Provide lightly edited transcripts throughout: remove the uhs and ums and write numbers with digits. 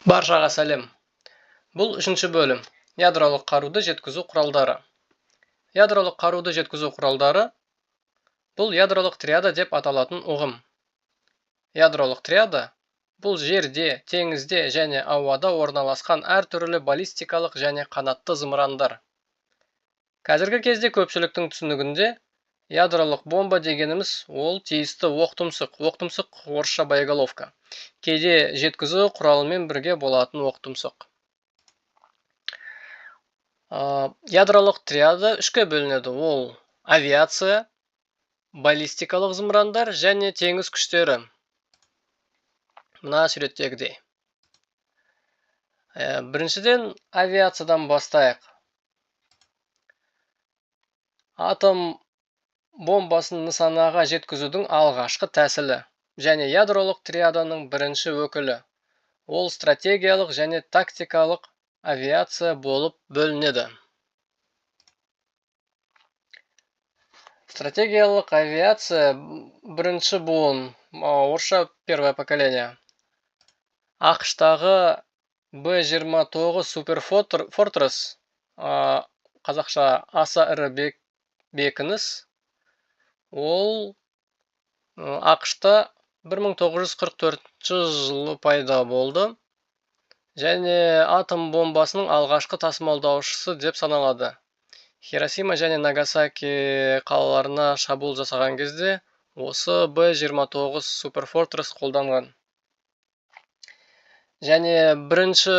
Баршаға сәлем. Бұл үшінші бөлім. Ядролық қаруды жеткізу құралдары. Ядролық қаруды жеткізу құралдары бұл ядролық триада деп аталатын ұғым. Ядролық триада бұл жерде, теңізде және ауада орналасқан әртүрлі баллистикалық және қанатты зымырандар. Қазіргі кезде көпшіліктің түсінігінде ядролық бомба дегеніміз ол тиісті оқтұмсық орысша боеголовка. Кейде жеткізу құралымен бірге болатын оқтұмсық. Ядролық триада үшке бөлінеді. Ол авиация, баллистикалық зымырандар және теңіз күштері. Мына суреттегідей. Біріншіден авиациядан бастайық. Атом бомбасын нысанаға жеткізудің алғашқы тәсілі және ядролық триаданың бірінші өкілі. Ол стратегиялық және тактикалық авиация болып бөлінеді. Стратегиялық авиация бірінші буын, орысша первое поколение. ақш-тағы Б-29 Super Fortress, қазақша аса ірі бекініс, ол ақш-та 1944 жылы пайда болды және атом бомбасының алғашқы тасымалдаушысы деп саналады. Хиросима және Нагасаки қалаларына шабуыл жасаған кезде осы Б-29 Super Fortress қолданған. Және бірінші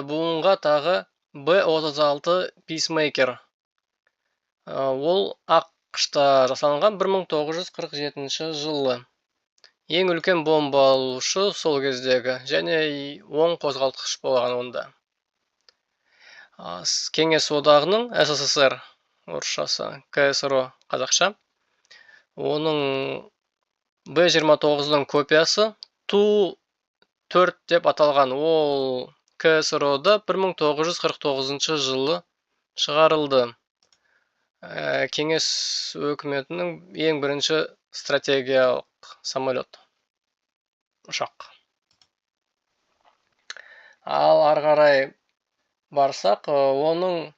буынға тағы Б-36 Peacemaker. Ол ақш-та жасалынған 1947 жылы. Ең үлкен бомба алушы сол кездегі және оң қозғалтқыш болған онда. Кеңес одағының СССР, орысшасы КСРО қазақша, оның Б-29-ның копиясы Ту-4 деп аталған. Ол КСРО-да 1949 жылы шығарылды. Кеңес өкіметінің ең бірінші стратегиялық самолет, ұшақ. Ал арғарай барсақ, оның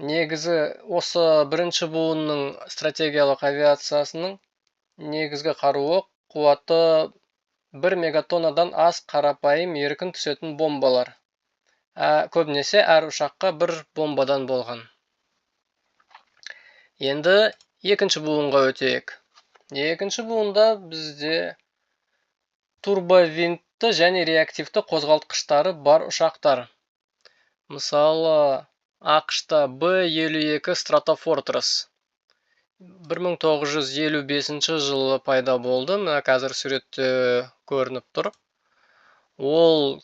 негізі осы бірінші буынның стратегиялық авиациясының негізгі қаруы қуаты 1 мегатоннадан аз қарапайым еркін түсетін бомбалар. Көбінесе әр ұшаққа бір бомбадан болған. Енді екінші буынға өтейік. Екінші буында бізде турбовинтті және реактивті қозғалтқыштары бар ұшақтар. Мысалы, ақш-та Б-52 Stratofortress 1955 жылы пайда болды. Мына қазір суретте көрініп тұр. Ол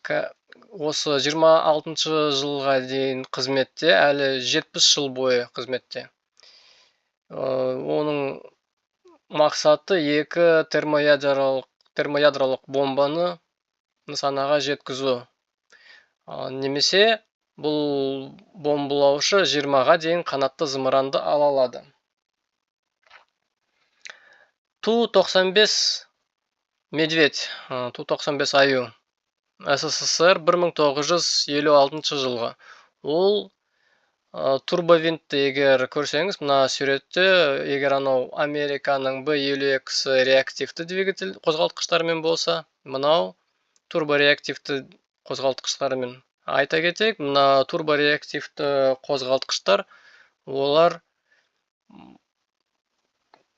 осы 26 жылға дейін қызметте, әлі 70 жыл бойы қызметте. Оның мақсаты екі термоядролық бомбаны нысанаға жеткізу. Немесе бұл бомбалаушы 20-ға дейін қанатты зымыранды ала алады. Ту-95 Медведь, Ту-95 Аю, СССР 1956 жылғы. Ол турбовинтті егер көрсеңіз, мына суретте, егер анау Американың Б-52 реактивті двигатель қозғалтқыштарымен болса, мынау турбореактивті қозғалтқыштарымен. Айта кетейік, мына турбореактивті қозғалтқыштар, олар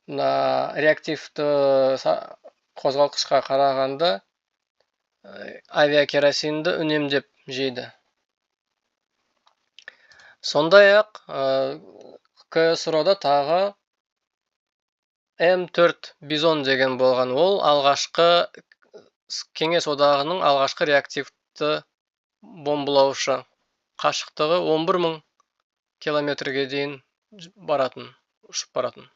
реактивті қозғалтқышқа қарағанда авиакеросинді үнемдеп жейді. Сондай-ақ КСРО-да тағы М4 Бизон деген болған. Ол алғашқы кеңес одағының алғашқы реактивті бомбалаушы. Қашықтығы 11.000 километрге дейін ұшып баратын.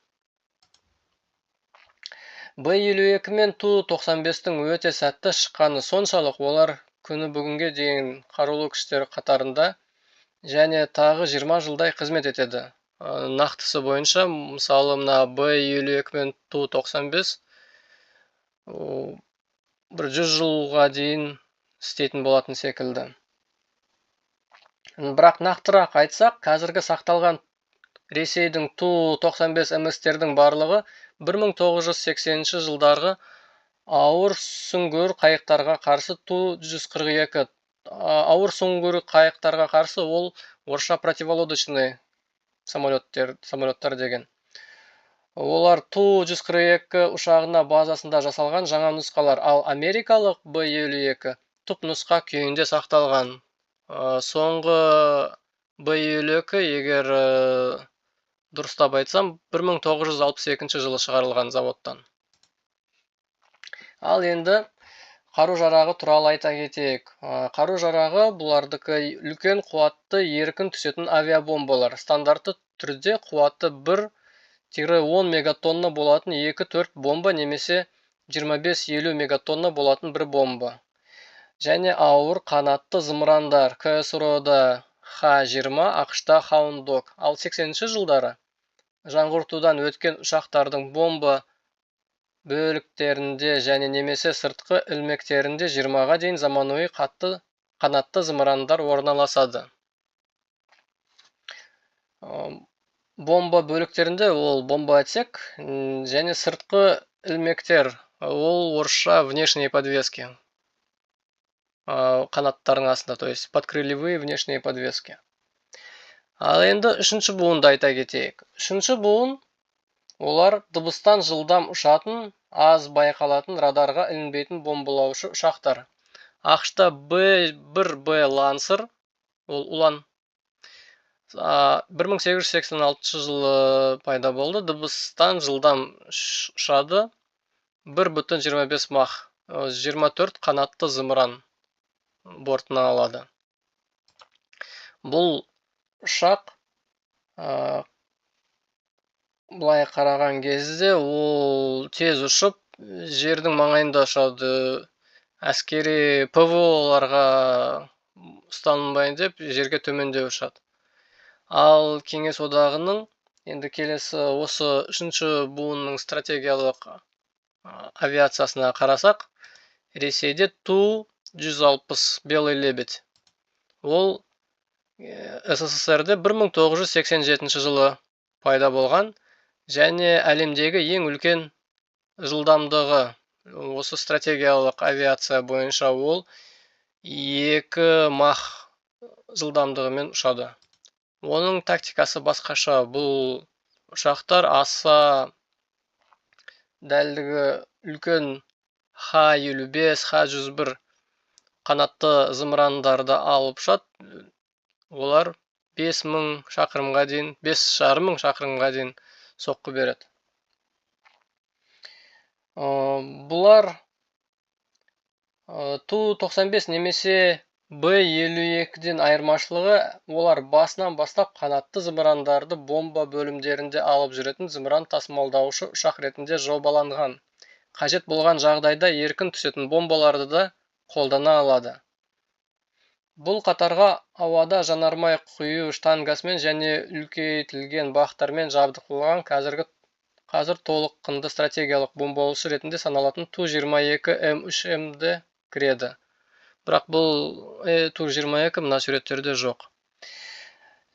Б-52 мен Ту-95-тің өте сәтті шыққаны соншалық, олар күні бүгінге дейін қарулы күштер қатарында және тағы 20 жылдай қызмет етеді. Нақтысы бойынша, мысалы, мына Б-52 мен Ту-95 бір 100 жылға дейін істейтін болатын секілді. Бірақ нақтырақ айтсақ, қазіргі сақталған Ресейдің Ту-95 МС-тердің барлығы 1980 жылдарғы ауыр сүңгуір қайықтарға қарсы Ту-142 ауыр сүңгуір қайықтарға қарсы ол орысша противолодочный самолеттер деген. Олар Ту-142 ұшағына базасында жасалған жаңа нұсқалар, ал америкалық Б-52 түп нұсқа күйінде сақталған. Соңғы Б-52, егер дұрыстап айтсам, 1962 жылы шығарылған заводтан. Ал енді қару-жарағы туралы айта кетейік. Қару-жарағы бұлардікі үлкен қуатты еркін түсетін авиабомбалар. Стандартты түрде қуаты 1-10 мегатонна болатын 2-4 бомба немесе 25-50 мегатонна болатын бір бомба. Және ауыр қанатты зымырандар КСРО-да Х-20, ақш-та Hound Dog. Ал 80-ші жылдары жаңғыртудан өткен ұшақтардың бомба бөліктерінде және немесе сыртқы ілмектерінде 20-ға дейін заманауи қанатты зымырандар орналасады. Бомба бөліктерінде ол бомба отсек және сыртқы ілмектер, ол орысша внешние подвески. Қанаттардың астында, то есть подкрылевые внешние подвески. Ал енді үшінші буынды айта кетейік. Үшінші буын олар дыбыстан жылдам ұшатын, аз байқалатын радарға ілінбейтін бомбалаушы ұшақтар. ақш-та Б-1Б Lancer, ол Улан, 1886 жылы пайда болды. Дыбыстан жылдам ұшады, 1,25 мах, 24 қанатты зымыран бортына алады. Бұл ұшақ былай қараған кезде ол тез ұшып, жердің маңайында ұшады. Әскери ПВО-ларға ұстанбайын деп, жерге төменде ұшады. Ал Кеңес одағының енді келесі осы үшінші буынның стратегиялық авиациясына қарасақ, Ресейде Ту-160 Белый лебедь. Ол СССР-де 1987 жылы пайда болған және әлемдегі ең үлкен жылдамдығы осы стратегиялық авиация бойынша ол 2 мах жылдамдығымен ұшады. Оның тактикасы басқаша. Бұл ұшақтар аса дәлдігі үлкен Х-55, Х-101 қанатты зымырандарды алып ұшады. Олар 5000 шақырымға дейін, 5,5 шақырымға дейін соққы береді. Бұлар Ту-95 немесе Б-52-ден айырмашылығы, олар басынан бастап қанатты зымырандарды бомба бөлімдерінде алып жүретін зымыран тасымалдаушы ұшақ ретінде жобаланған. Қажет болған жағдайда еркін түсетін бомбаларды да қолдана алады. Бұл қатарға ауада жанармай құю штангасымен және үлкейтілген бақтармен жабдықталған қазір толық қынды стратегиялық бомбалаушы ретінде саналатын Ту-22 М3М-де кіреді. Бірақ бұл Ту-22 мына суреттерде жоқ.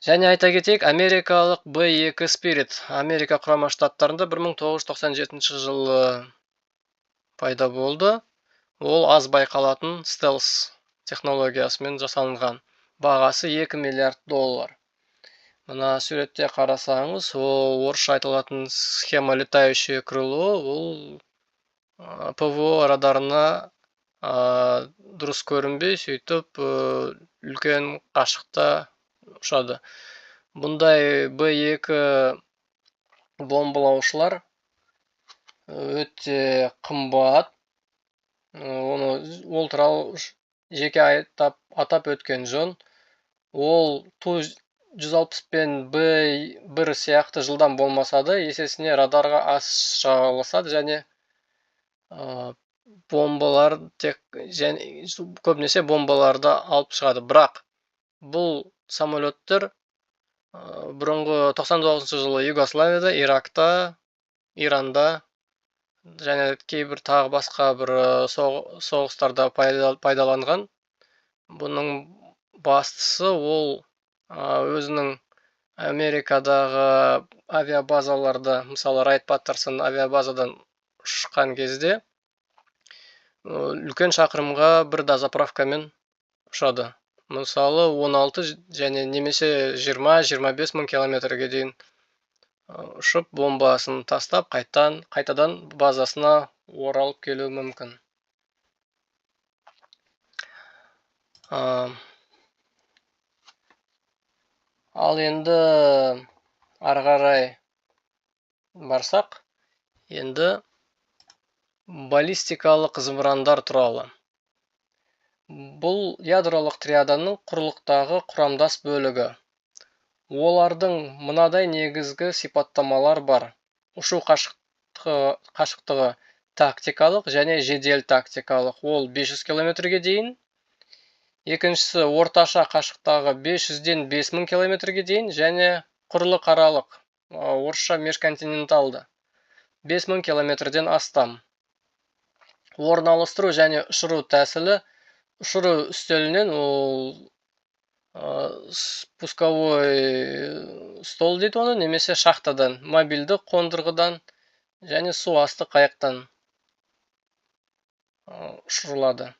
Және айта кетейік, америкалық Б-2 Spirit Америка құрама штаттарында 1997 жылы пайда болды. Ол аз байқалатын стелс технологиясымен жасалынған. Бағасы $2 миллиард. Мына суретте қарасаңыз, ол орысша айтылатын схема летающее крыло, ол ПВО радарына дұрыс көрінбей, сөйтіп үлкен қашықта ұшады. Бұндай Б-2 бомбалаушылар өте қымбат. Ол туралы жеке атап өткен жөн. Ол Ту-160 пен Б-1 сияқты жылдам болмаса да, есесіне радарға аз шағылысады және бомбалар көбінесе бомбаларды алып шығады. Бірақ бұл самолеттер бұрынғы 99 жылы Югославияда, Иракта, Иранда және кейбір тағы басқа бір соғыстарда пайдаланған Бұның бастысы ол өзінің Америкадағы авиабазаларда, мысалы Райт Паттерсон авиабазадан ұшқан кезде үлкен шақырымға бір дозаправкамен ұшады. Мысалы 16 және немесе 20-25 мың километрге дейін ұшып бомбасын тастап қайтадан базасына оралып келуі мүмкін. Ал енді ары қарай барсақ, енді баллистикалық зымырандар туралы. Бұл ядролық триаданың құрлықтағы құрамдас бөлігі. Олардың мынадай негізгі сипаттамалар бар. Ұшу қашықтығы тактикалық және жедел тактикалық. Ол 500 километрге дейін. Екіншісі орташа қашықтағы 500-ден 5000 километрге дейін және құрлықаралық, орысша межконтиненталды 5000 километрден астам. Орналастыру және ұшыру тәсілі, ұшыру үстелінен ол пусковой стол дейді оны, немесе шахтадан, мобильді қондырғыдан және су асты қайықтан ұшырылады.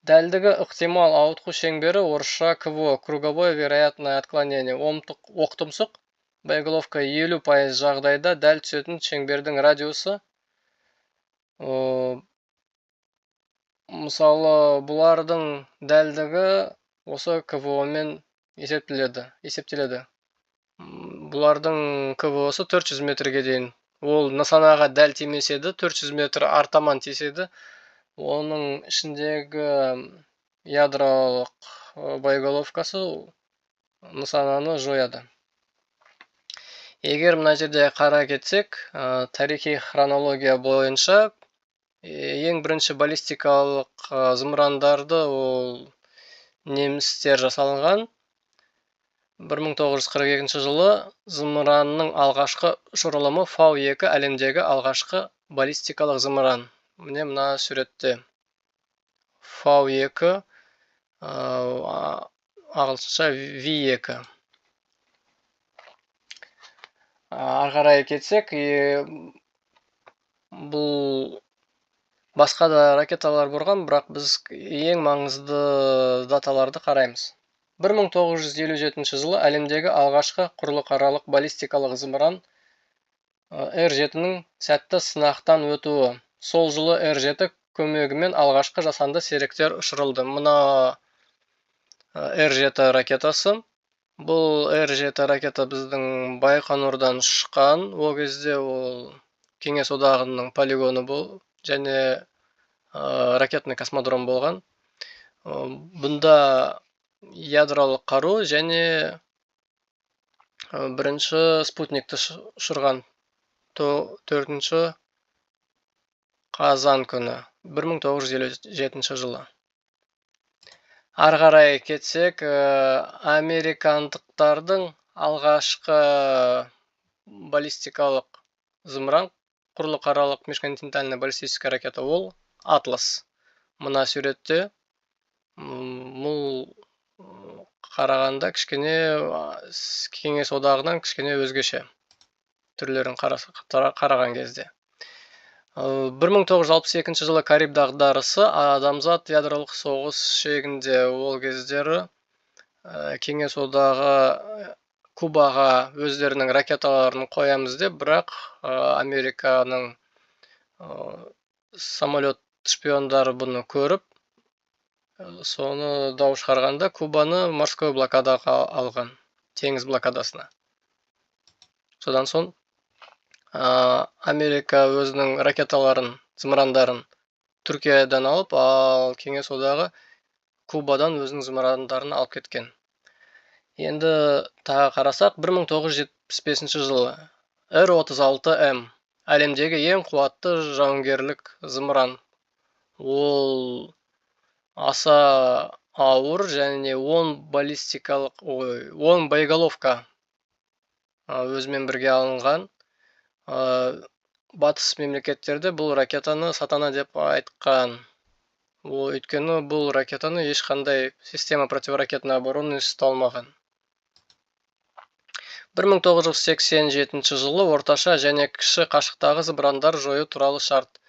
Дәлдігі ықтимал ауытқу шеңбері, орысша КВО, круговое вероятное отклонение, оқтұмсық боеголовка 50% жағдайда дәл түсетін шеңбердің радиусы. Мысалы, бұлардың дәлдігі осы КВО-мен есептеледі. Бұлардың КВО-сы 400 метрге дейін. Ол нысанаға дәл тимеседі, 400 метр артаман теседі. Оның ішіндегі ядролық боеголовкасы нысананы жояды. Егер мына жерде қара кетсек, тарихи хронология бойынша ең бірінші баллистикалық зымырандарды ол немістер жасалған. 1942 жылы зымыранның алғашқы ұшырылымы Фау-2 әлемдегі алғашқы баллистикалық зымыран. Міне мына суретте Фау-2, ағылшынша V2. Ары қарай кетсек, бұл басқа да ракеталар болған, бірақ біз ең маңызды даталарды қараймыз. 1957 жылы әлемдегі алғашқы құрлықаралық баллистикалық зымыран Р-7-нің сәтті сынақтан өтуі. Сол жылы Р-7 көмегімен алғашқы жасанды серіктер ұшырылды. Мына Р-7 ракетасы. Бұл Р-7 ракета біздің Байқоңырдан шыққан. Ол кезде ол Кеңес одағының полигоны бол, және ракетный космодром болған. Бұнда ядролық қару және бірінші спутникті ұшырған 4 қазан күні 1957 жылы. Ары қарай кетсек, американдықтардың алғашқы баллистикалық зымыран, құрлықаралық межконтинентальный баллистическая ракета ол Атлас. Мына суретте мұл қарағанда кішкене Кеңес одағынан кішкене өзгеше түрлерін қараған кезде. 1962 жылы Кариб дағдарысы, адамзат ядролық соғыс шегінде. Ол кездері Кеңес одағы Кубаға өздерінің ракеталарын қоямыз деп, бірақ Американың самолет шпиондары бұны көріп, соны дау шығарғанда Кубаны морской блокадаға алған, теңіз блокадасына. Содан соң Америка өзінің ракеталарын, зымырандарын Түркиядан алып, ал Кеңес одағы Кубадан өзінің зымырандарын алып кеткен. Енді тағы қарасақ, 1975 жылы Р-36М әлемдегі ең қуатты жауынгерлік зымыран. Ол аса ауыр және 10 боеголовка өзімен бірге алынған. Батыс мемлекеттерде бұл ракетаны сатана деп айтқан. Өйткені бұл ракетаны ешқандай система противоракетной обороны ұсталмаған. 1987 жылы орташа және кіші қашықтағы зымырандар жою туралы шарт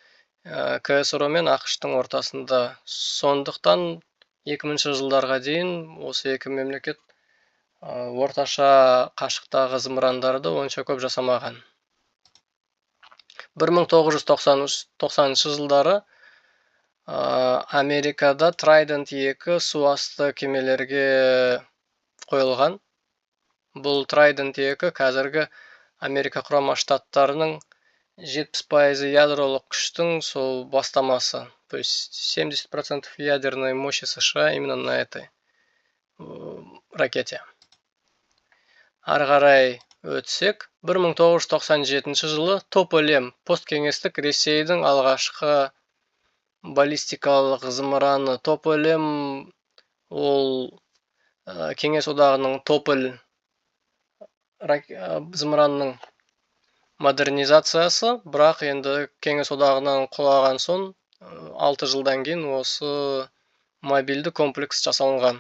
КСРО мен ақш-тың ортасында. Сондықтан 2000 жылдарға дейін осы екі мемлекет орташа қашықтағы зымырандарды онша көп жасамаған. 1990 жылдары Америкада Trident 2 суасты кемелерге қойылған. Бұл Trident 2 қазіргі Америка құрама штаттарының 70% ядролық күштің сол бастамасы. То есть 70% ядерной мощи США именно на этой ракете. Ары қарай өтсек, 1997 жылы Тополем посткеңестік Ресейдің алғашқы баллистикалық зымыраны. Тополем ол Кеңес одағының Тополь зымыранның модернизациясы, бірақ енді Кеңес одағынан құлаған соң 6 жылдан кейін осы мобильді комплекс жасалынған.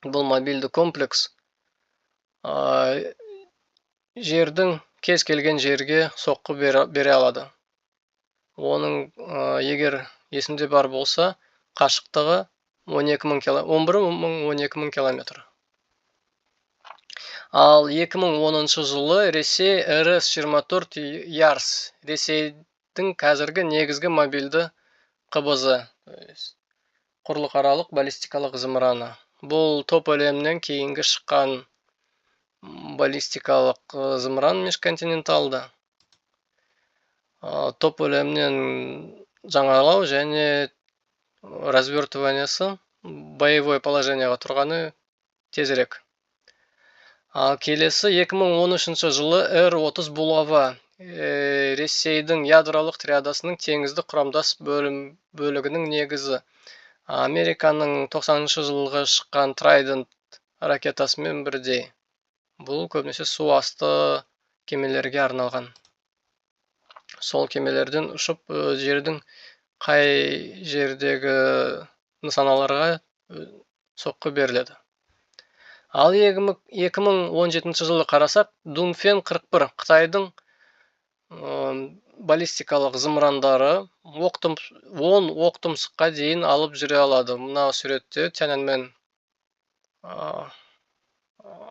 Бұл мобильді комплекс жердің кез келген жерге соққы бере алады. Оның егер есімде бар болса, қашықтығы 11.000 километр. Ал 2010 жылы Ресей РС-24 Ярс, Ресейдің қазіргі негізгі мобильді КБЗ, құрлықаралық баллистикалық зымыраны. Бұл Тополемнен кейінгі шыққан баллистикалық зымыран межконтиненталды. Тополемнен жаңалау және развертываниясы боевой положенияға тұрғаны тезірек. Келесі 2013 жылы Р-30 Булава, Ресейдің ядролық триадасының теңізді құрамдас бөлігінің негізі. Американың 90 жылғы шыққан Trident ракетасымен бірдей. Бұл көбінесе су асты кемелерге арналған. Сол кемелерден ұшып жердің қай жердегі нысаналарға соққы беріледі. Ал 2017 жылы қарасақ, Дунфен 41 Қытайдың баллистикалық зымырандары 10 оқтұмсыққа дейін алып жүре алады. Мына суретте Тяньаньмэнь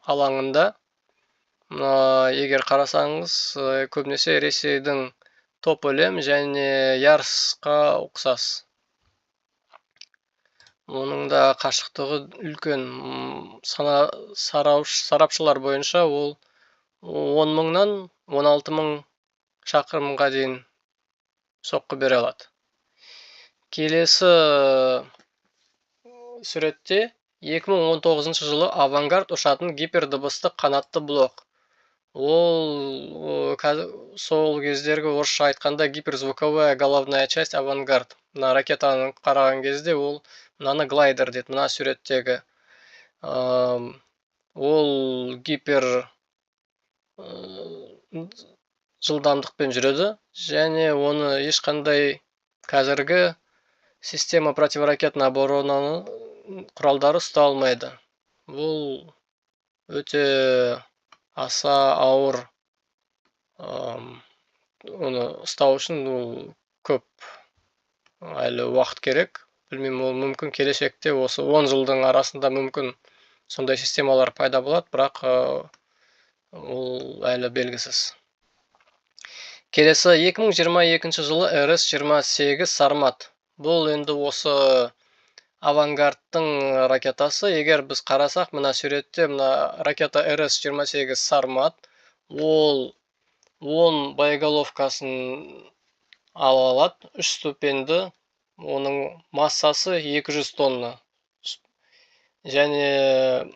алаңында. Егер қарасаңыз, көбінесе Ресейдің Тополем және Ярсқа ұқсас. Оның да қашықтығы үлкен. Сарапшылар бойынша ол 10.000-нан 16.000 шақырымға дейін соққы бере алады. Келесі суретте 2019 жылы Авангард ұшатын гипердыбысты қанатты блок. Ол сол кездергі орысша айтқанда гиперзвуковая головная часть Авангард. Мына ракетаны қараған кезде ол мынаны глайдер дейді. Мына суреттегі ол гипер жылдамдықпен жүреді және оны ешқандай қазіргі система противоракетной обороны құралдары ұстай алмайды. Бұл өте аса ауыр. Оны ұстау үшін көп әлі уақыт керек. Білмеймін, ол мүмкін келешекте осы 10 жылдың арасында мүмкін сондай системалар пайда болады, бірақ ол әлі белгісіз. Келесі 2022 жылы РС-28 Сармат. Бұл енді осы Авангардтың ракетасы. Егер біз қарасақ, мына суретте мына ракета РС-28 Сармат, ол 10 боеголовкасын ала алады, 3 ступенді. Оның массасы 200 тонна. Және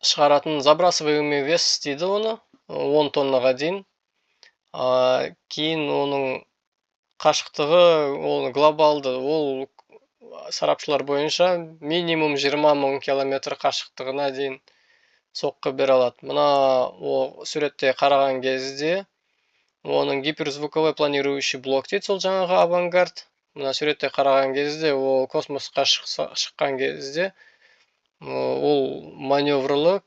шығаратын забрасываемый вес дейді оны, 10 тоннаға дейін. Кейін оның қашықтығы ол глобалды, ол сарапшылар бойынша минимум 20.000 километр қашықтығына дейін соққы бере алады. Мына суретте қараған кезде Оның гиперзвуковой планирующий блок дейді, сол жаңағы авангард. Мына суретте қараған кезде, ол космосқа шыққан кезде, ол маневрлы,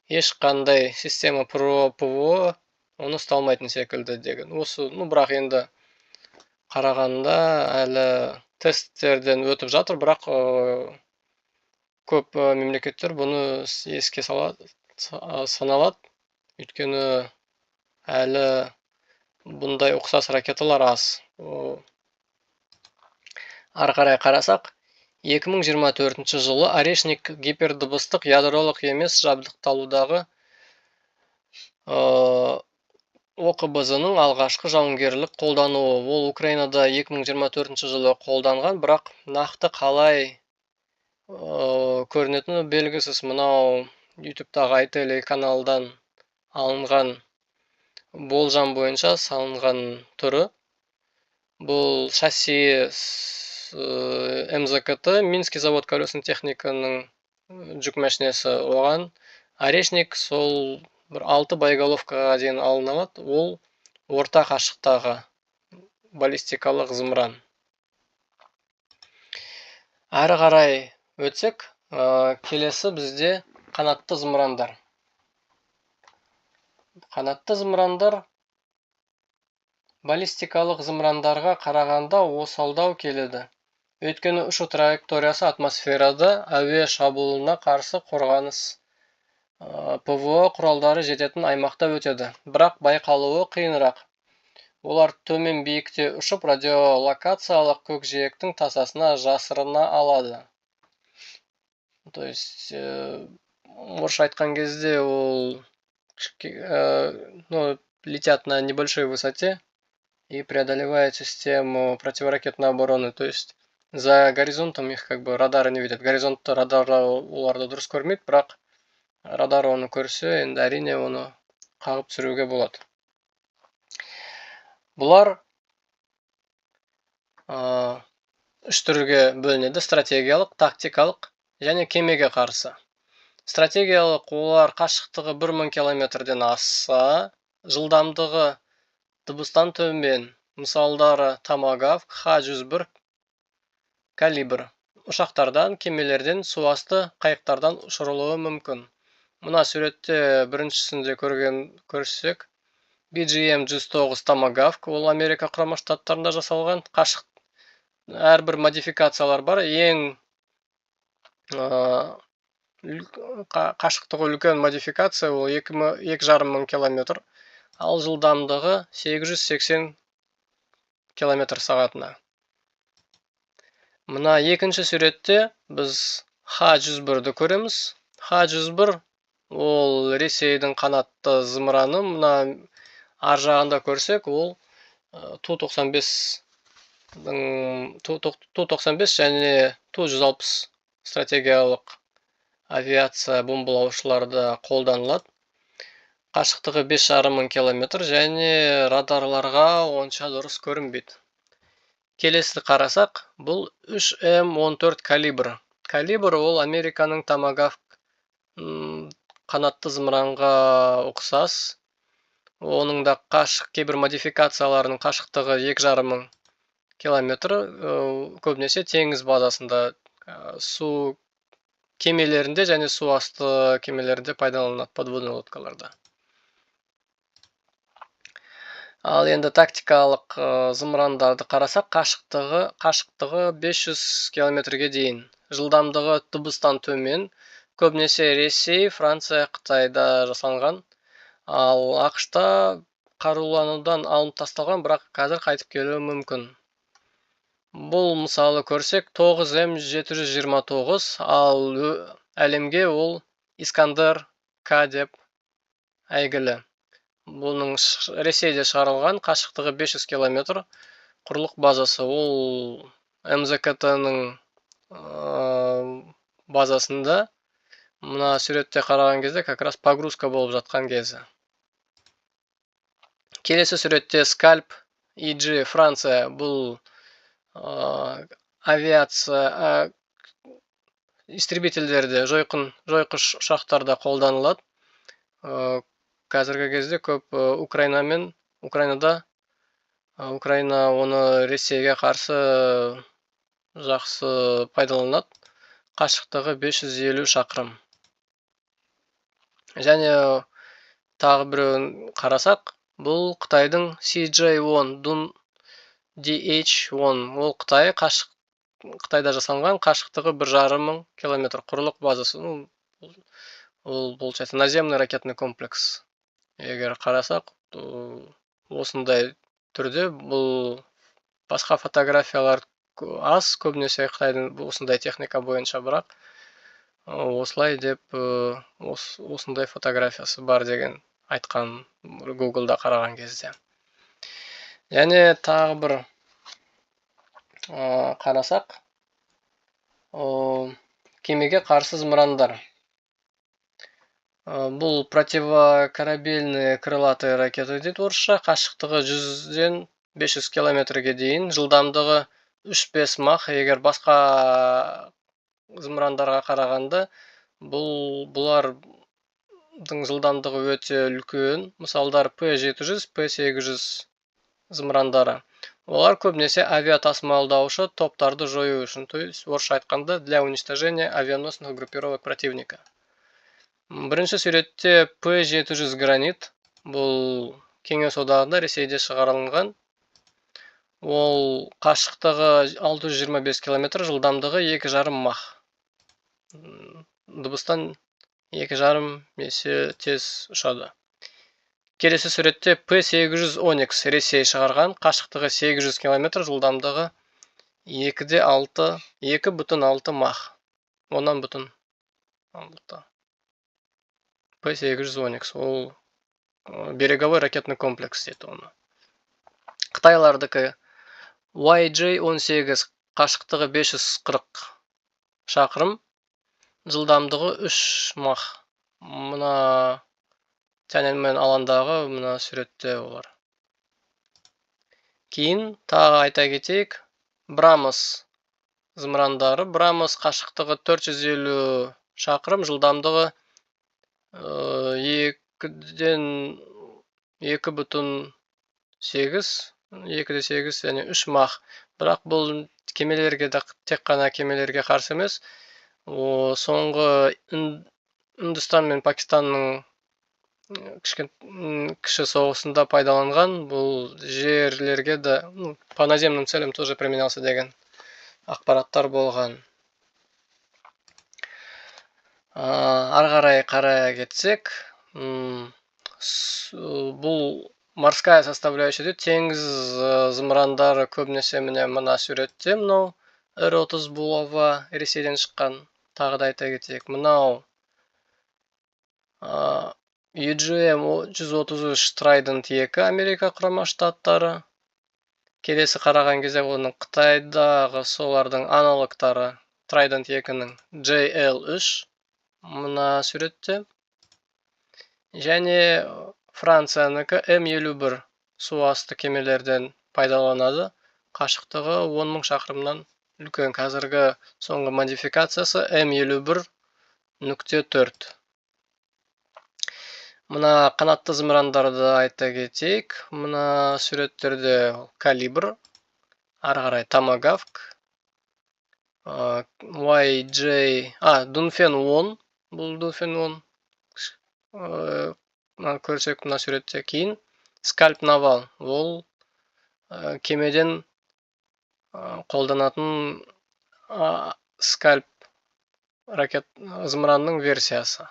ешқандай система ПВО оны ұсталмайтын секілді деген. Осы, бірақ енді қарағанда әлі тесттерден өтіп жатыр, бірақ көп мемлекеттер бұны еске саналады. Өйткені әлі бұндай ұқсас ракеталар аз. Ары қарай қарасақ, 2024 жылы Орешник гипердыбыстық ядролық емес жабдықталудағы ОКБЗ-ның алғашқы жауынгерлік қолдануы. Ол Украинада 2024 жылы қолданған, бірақ нақты қалай көрінетіні белгісіз. Мынау YouTube-тағы iTele каналдан алынған болжам бойынша салынған түрі. Бұл шасси МЗКТ, Минский завод колесный техниканың жүк мәшинесі. Оған Орешник сол 6 боеголовкаға дейін алынады. Ол орта қашықтағы баллистикалық зымыран. Ары қарай өтсек, келесі бізде қанатты зымырандар. Қанатты зымырандар баллистикалық зымырандарға қарағанда осалдау келеді. Өйткені ұшу траекториясы атмосферада әуе шабуылына қарсы қорғаныс ПВО құралдары жететін аймақта өтеді. Бірақ байқалуы қиынырақ. Олар төмен биікте ұшып, радиолокациялық көкжиектің тасасына жасырына алады. То есть, орысша айтқан кезде ол летят на небольшой высоте и преодолевают систему противоракетной обороны. То есть, за горизонтом их радары не видят. Горизонтта радары оларды дұрыс көрмейді, бірақ радар оны көрсе, енді әрине оны қағып түсіруге болады. Бұлар үш түрге бөлінеді: стратегиялық, тактикалық және кемеге қарсы. Стратегиялық олар қашықтығы 1000 километрден асса, жылдамдығы дыбыстан төмен, мысалдары Томагавк, Х-101 калибр. Ұшақтардан, кемелерден, суасты қайықтардан ұшырылуы мүмкін. Мына суретте біріншісінде көрсек, BGM-109 Томагавк, ол Америка құрама штаттарында жасалған. Әрбір модификациялар бар. Ең қашықтығы үлкен модификация ол 2,5 километр, ал жылдамдығы 880 километр сағатына. Мына екінші суретте біз Х-101-ді көреміз. Х-101 ол Ресейдің қанатты зымыраны. Мына ар жағында көрсек, ол Ту-95 және Ту-160 стратегиялық авиация бомбалаушыларда қолданылады. Қашықтығы 5,5 километр және радарларға онша дұрыс көрінбейді. Келесі қарасақ, бұл 3М14 калибр. Калибр ол Американың Томагавк қанатты зымыранға ұқсас. Оның да кейбір модификацияларының қашықтығы 2,5 километр, көбінесе теңіз базасында, су кемелерінде және су асты кемелерінде пайдаланылады, подводный лодкаларда. Ал енді тактикалық зымырандарды қарасақ, қашықтығы 500 километрге дейін. Жылдамдығы дыбыстан төмен, көбінесе Ресей, Франция, Қытайда жасалған. Ал ақш-та қаруланудан алынып тасталған, бірақ қазір қайтып келуі мүмкін. Бұл мысалы көрсек 9М729, ал әлемге ол Искандер К деп әйгілі. Бұның Ресейде шығарылған, қашықтығы 500 километр, құрлық базасы. Ол МЗКТ-ның базасында. Мына суретте қараған кезде как раз погрузка болып жатқан кезі. Келесі суретте Скальп EG Франция. Бұл авиация истребительдерде, жойқыш ұшақтарда қолданылады. қазіргі кезде көп Украинада Украина оны Ресейге қарсы жақсы пайдаланады. Қашықтығы 550 шақырым. Және тағы біреуін қарасақ, бұл Қытайдың CJ-1 Dun DH-1. Ол Қытайда жасалған, қашықтығы 1,5 мың километр. Құрлық базасы. Ол получается наземный ракетный комплекс. Егер қарасақ, осындай түрде бұл басқа фотографиялар аз, көбінесе Қытайдың осындай техника бойынша, бірақ осылай деп осындай фотографиясы бар деген айтқан Google-да қараған кезде. Және тағы бір қарасақ, кемеге қарсы зымырандар. Бұл противокорабельные крылатые ракеты дейді орысша. Қашықтығы 100-ден 500 километрге дейін, жылдамдығы 3-5 мах. Егер басқа зымырандарға қарағанда, бұлардың жылдамдығы өте үлкен. Мысалдар P-700, P-800 зымырандары. Олар көбінесе авиатасымалдаушы топтарды жою үшін, то есть орысша айтқанда для уничтожения авианосных группировок противника. Бірінші суретте P-700 гранит. Бұл Кеңес одағында Ресейде шығарылған. Ол қашықтығы 625 км, жылдамдығы 2,5 мах. Дыбыстан 2,5 есе тез ұшады. Келесі суретте P-800 Onyx Ресей шығарған, қашықтығы 800 км, жылдамдығы 2,6 мах. 10,6. P-800 Onyx. Ол береговой ракетный комплекс дейді оны. Қытайлардікі YJ-18 қашықтығы 540 шақырым, жылдамдығы 3 мах. Мұна Тяньаньмэнь алаңдағы мұна суретте олар. Кейін тағы айта кетейік, Брамос зымырандары. Брамос қашықтығы 450 шақырым, жылдамдығы 2,8 және 3 мах. Бірақ бұл кемелерге де тек қана кемелерге қарсы емес. Соңғы Үндістан мен Пакистанның кіші соғысында пайдаланған, бұл жерлерге де по наземным целям тоже применялся деген ақпараттар болған. Арғарай қарай кетсек, бұл морская составляющая дейді, теңіз зымырандары көбінесе мына суретте, мынау Р-30 Булава Ресейден шыққан. Тағы да айта кетсек, мынау UGM-133 Trident 2 Америка құрама штаттары. Келесі қараған кезде оның Қытайдағы солардың аналогтары Trident 2-нің JL-3 мына суретте. Және Францияныкі М-51 суасты кемелерден пайдаланады. Қашықтығы 10 мың шақырымнан үлкен. Қазіргі соңғы модификациясы М-51.4. Мына қанатты зымырандарды айта кетейік. Мына суреттерде Калибр, арғарай Томагавк, Дунфен 10. Бұл Дунфен 10. Көрсек мына суретте. Кейін Скальп Навал. Ол кемеден қолданатын Скальп ракет зымыранның версиясы.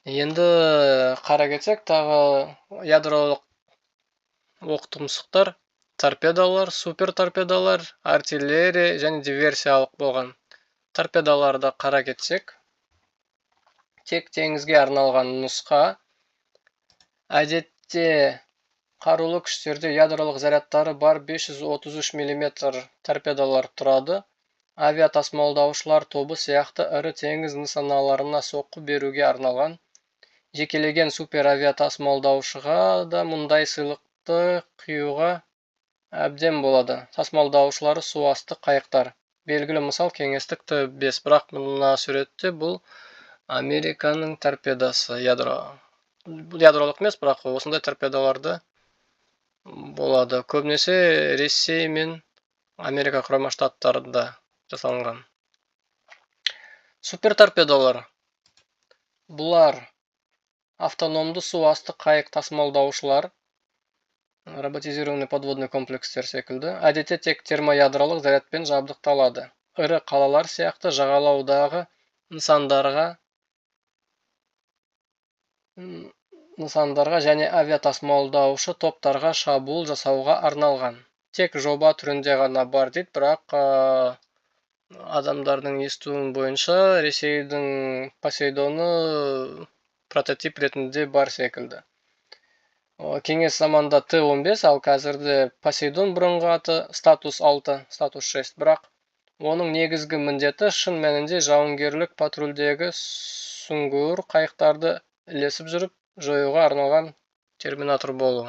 Енді қара кетсек, тағы ядролық оқтұмсықтар, торпедалар, супер торпедалар, артиллерия және диверсиялық болған. Торпедаларды қара кетсек, тек теңізге арналған нұсқа. Әдетте қарулы күштерде ядролық зарядтары бар 533 мм торпедалар тұрады. Авиатасымалдаушылар тобы сияқты ірі теңіз нысаналарына соққы беруге арналған. Жекелеген супер авиатасымалдаушыға да мұндай сыйлықты құюға әбден болады. Тасымалдаушылары суасты қайықтар. Белгілі мысал кеңестік Т-5, бірақ мына суретте бұл Американың торпедасы ядро. Бұл ядролық емес, бірақ осындай торпедаларды болады. Көбінесе Ресей мен Америка құрама штаттарында жасалынған. Супер торпедалар. Бұлар автономды су асты қайық тасымалдаушылар, роботизированный подводный комплекстер секілді, әдетте тек термоядролық зарядпен жабдықталады. Ірі қалалар сияқты жағалаудағы нысандарға және авиатасымалдаушы топтарға шабуыл жасауға арналған. Тек жоба түрінде ғана бар дейді, бірақ адамдардың естуін бойынша Ресейдің Посейдоны прототип ретінде бар секілді. Кеңес заманда Т-15, ал қазірде Посейдон бұрынғы аты статус 6, статус 6, бірақ оның негізгі міндеті шын мәнінде жауынгерлік патрульдегі сүңгуір қайықтарды ілесіп жүріп жоюға арналған терминатор болу.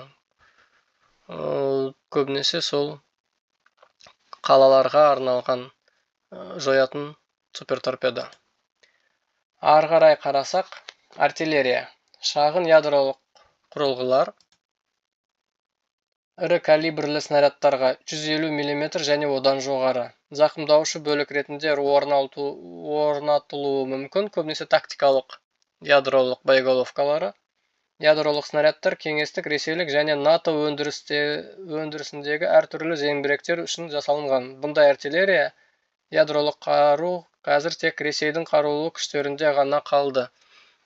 Көбінесе сол қалаларға арналған жоятын суперторпеда. Ары қарай қарасақ, артиллерия, шағын ядролық құрылғылар, ірі калибрлі снарядтарға 150 мм және одан жоғары зақымдаушы бөлік ретінде орнатылуы мүмкін, көбінесе тактикалық ядролық боеголовкалары. Ядролық снарядтар кеңестік, ресейлік және НАТО өндірісіндегі әртүрлі зеңбіректер үшін жасалынған. Бұндай артиллерия ядролық қару қазір тек Ресейдің қарулы күштерінде ғана қалды.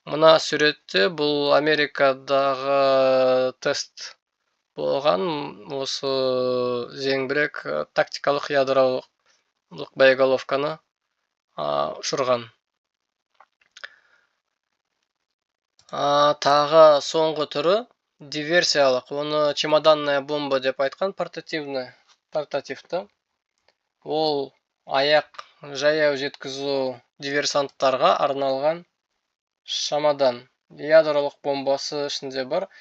Мына суретте бұл Америкадағы тест болған, осы зеңбірек тактикалық ядролық боеголовканы ұшырған. Тағы соңғы түрі диверсиялық, оны чемоданная бомба деп айтқан, портативті. Ол аяқ жаяу жеткізу диверсанттарға арналған шамадан. Ядролық бомбасы ішінде бар.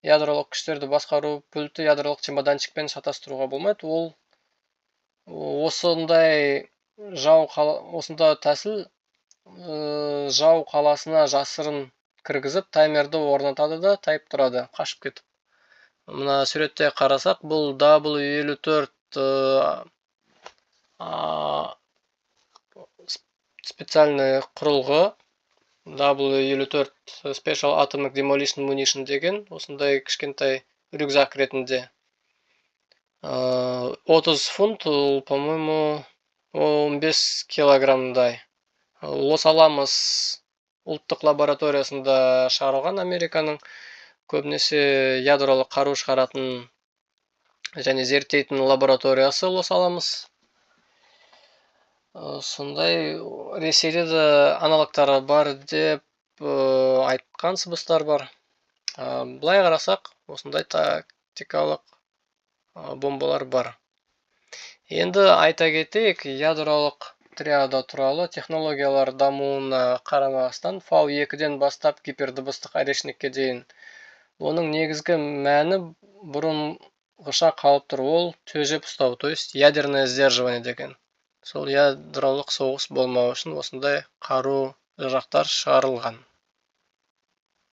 Ядролық күштерді басқару пульті ядролық чемоданчикпен шатастыруға болмайды. Ол осындай тәсіл жау қаласына жасырын кіргізіп, таймерді орнатады да тайып тұрады, қашып кетіп. Мына суретте қарасақ, бұл W54 специальный құрылғы, W54 Special Atomic Demolition Munition деген, осындай кішкентай рюкзак ретінде. 30 фунт, ол, по-моему, 15 килограммдай. Лос-Аламос ұлттық лабораториясында шығарылған, Американың көбінесе ядролық қару шығаратын және зерттейтін лабораториясы Лос-Аламос. Сондай Ресейде де аналогтары бар деп айтқан сыбыстар бар. Былай қарасақ, осындай тактикалық бомбалар бар. Енді айта кетейік, ядролық триада туралы технологиялар дамуына қарамастан V2-ден бастап гипердыбыстық орешникке дейін. Оның негізгі мәні бұрынғыша қалып тұр, ол төжеп ұстау, то есть ядерное сдерживание деген. Сол ядролық соғыс болмау үшін осындай қару жарақтар шығарылған.